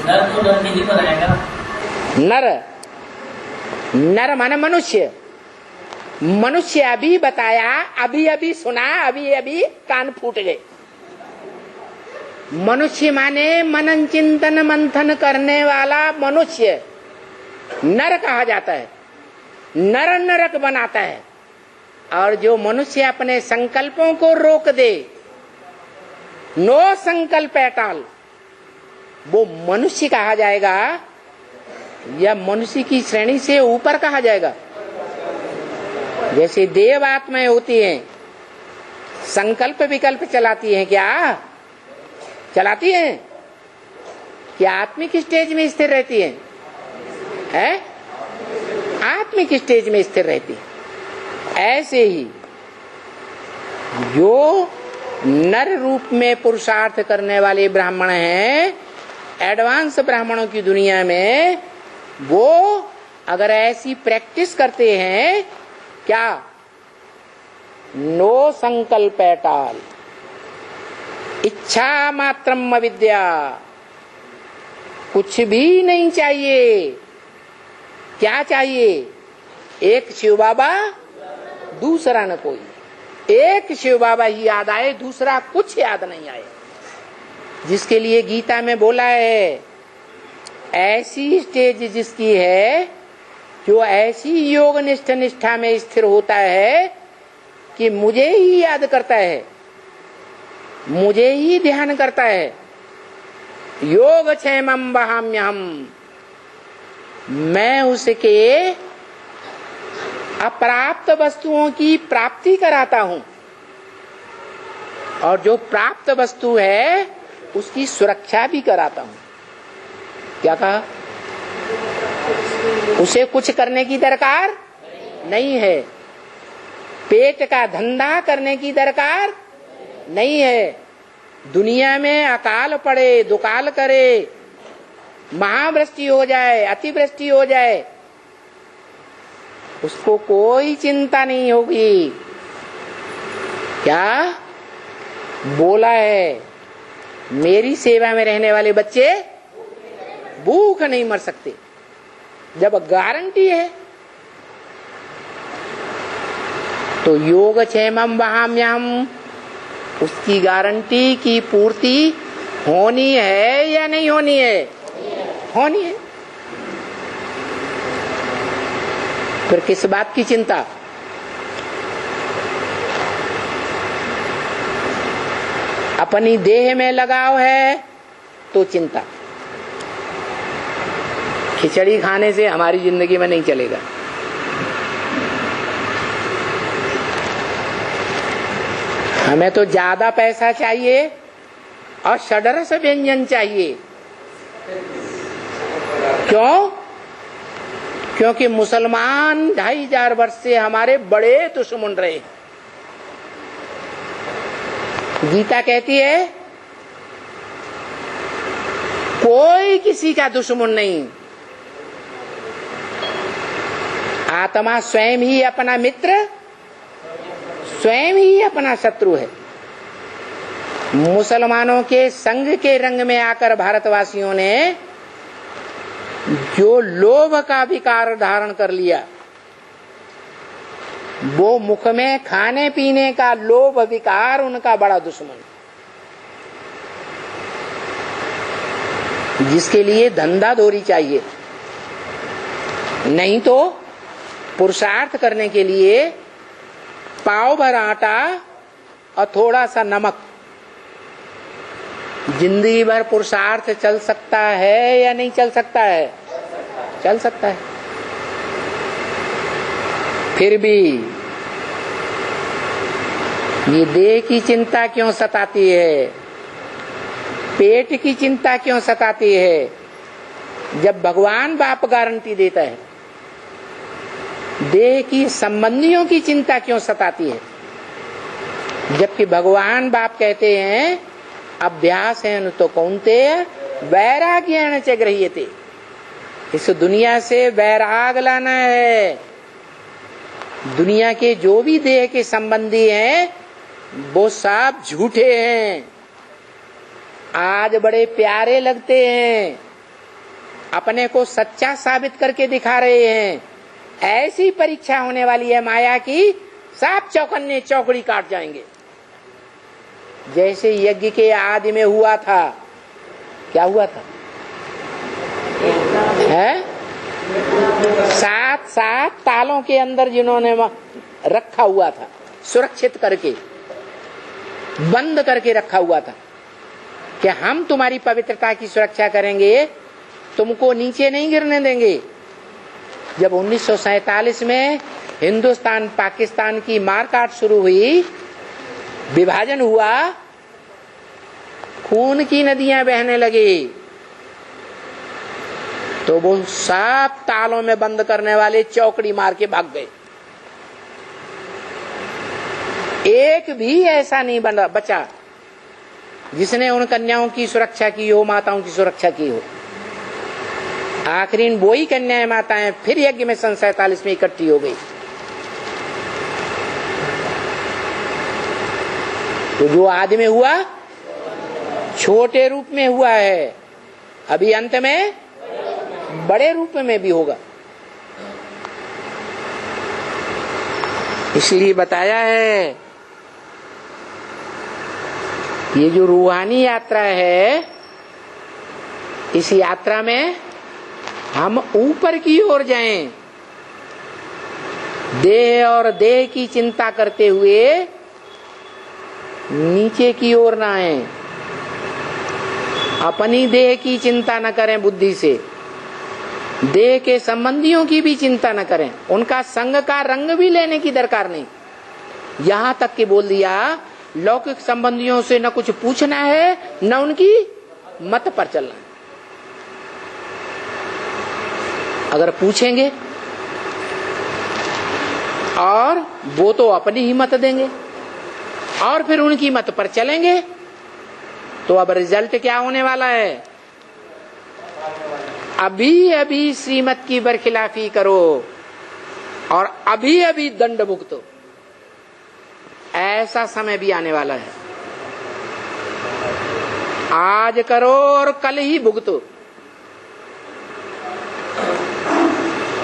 नर तो नर की पर आएगा। नर, नर माने मनुष्य। मनुष्य अभी बताया, अभी अभी सुना, अभी अभी कान फूट गए। मनुष्य माने मनन चिंतन मंथन करने वाला मनुष्य नर कहा जाता है। नर नरक बनाता है। और जो मनुष्य अपने संकल्पों को रोक दे, नो संकल्प एटाल, वो मनुष्य कहा जाएगा या मनुष्य की श्रेणी से ऊपर कहा जाएगा। जैसे देव आत्माएं होती हैं, संकल्प विकल्प चलाती हैं, क्या चलाती हैं? क्या आत्मिक स्टेज में स्थिर रहती हैं? है? आत्मिक स्टेज में स्थिर रहती है। ऐसे ही जो नर रूप में पुरुषार्थ करने वाले ब्राह्मण हैं, एडवांस ब्राह्मणों की दुनिया में, वो अगर ऐसी प्रैक्टिस करते हैं, क्या नो संकल्प एटाल, इच्छा मात्रम अविद्या, कुछ भी नहीं चाहिए। क्या चाहिए? एक शिव बाबा, दूसरा न कोई। एक शिव बाबा ही याद आए, दूसरा कुछ याद नहीं आए। जिसके लिए गीता में बोला है, ऐसी स्टेज जिसकी है, जो ऐसी योग निष्ठा में स्थिर होता है कि मुझे ही याद करता है, मुझे ही ध्यान करता है। योग क्षेमम वहाम्यहम, मैं उसके अप्राप्त वस्तुओं की प्राप्ति कराता हूं, और जो प्राप्त वस्तु है उसकी सुरक्षा भी कराता हूं। क्या कहा? उसे कुछ करने की दरकार नहीं है, पेट का धंधा करने की दरकार नहीं है। दुनिया में अकाल पड़े, दुकाल करे, महावृष्टि हो जाए, अतिवृष्टि हो जाए, उसको कोई चिंता नहीं होगी। क्या बोला है? मेरी सेवा में रहने वाले बच्चे भूख नहीं मर सकते, जब गारंटी है। तो योग क्षेमम वहाम्यहम, उसकी गारंटी की पूर्ति होनी है या नहीं होनी है? होनी है। फिर किस बात की चिंता? अपनी देह में लगाव है तो चिंता। खिचड़ी खाने से हमारी जिंदगी में नहीं चलेगा। हमें तो ज्यादा पैसा चाहिए और षड्रस व्यंजन चाहिए। क्यों? क्योंकि मुसलमान 2500 वर्ष से हमारे बड़े दुश्मन रहे। गीता कहती है कोई किसी का दुश्मन नहीं, आत्मा स्वयं ही अपना मित्र, स्वयं ही अपना शत्रु है। मुसलमानों के संग के रंग में आकर भारतवासियों ने जो लोभ का विकार धारण कर लिया, वो मुख में खाने पीने का लोभ विकार उनका बड़ा दुश्मन, जिसके लिए धंधा दोरी चाहिए। नहीं तो पुरुषार्थ करने के लिए पाव भर आटा और थोड़ा सा नमक, जिंदगी भर पुरुषार्थ चल सकता है या नहीं चल सकता है? चल सकता है। फिर भी ये देह की चिंता क्यों सताती है? पेट की चिंता क्यों सताती है? जब भगवान बाप गारंटी देता है। देह की संबंधियों की चिंता क्यों सताती है? जबकि भगवान बाप कहते हैं अभ्यास है तो कौन्तेय वैराग्येण च गृह्यते। इस दुनिया से वैराग लाना है। दुनिया के जो भी देह के संबंधी हैं वो सब झूठे हैं। आज बड़े प्यारे लगते हैं, अपने को सच्चा साबित करके दिखा रहे हैं। ऐसी परीक्षा होने वाली है माया की, सब चौकन्ने चौकड़ी काट जाएंगे। जैसे यज्ञ के आदि में हुआ था, क्या हुआ था? है 7 तालों के अंदर जिन्होंने रखा हुआ था, सुरक्षित करके बंद करके रखा हुआ था कि हम तुम्हारी पवित्रता की सुरक्षा करेंगे, तुमको नीचे नहीं गिरने देंगे। जब 1947 में हिंदुस्तान पाकिस्तान की मारकाट शुरू हुई, विभाजन हुआ, खून की नदियां बहने लगी, तो वो सब तालों में बंद करने वाले चौकड़ी मार के भाग गए। एक भी ऐसा नहीं बचा जिसने उन कन्याओं की सुरक्षा की हो, माताओं की सुरक्षा की हो। आखिरी वो ही कन्याएं माताएं फिर यज्ञ में सन 47 में इकट्ठी हो गई। तो जो आदि में हुआ छोटे रूप में हुआ है, अभी अंत में बड़े रूप में भी होगा। इसलिए बताया है ये जो रूहानी यात्रा है, इस यात्रा में हम ऊपर की ओर जाएं, देह और देह की चिंता करते हुए नीचे की ओर ना आए। अपनी देह की चिंता न करें बुद्धि से, देह के संबंधियों की भी चिंता न करें, उनका संग का रंग भी लेने की दरकार नहीं। यहां तक कि बोल दिया लौकिक संबंधियों से न कुछ पूछना है, न उनकी मत पर चलना है। अगर पूछेंगे और वो तो अपनी ही मत देंगे और फिर उनकी मत पर चलेंगे, तो अब रिजल्ट क्या होने वाला है? अभी अभी श्रीमत की बरखिलाफी करो और अभी अभी दंड भुगतो, ऐसा समय भी आने वाला है। आज करो और कल ही भुगतो।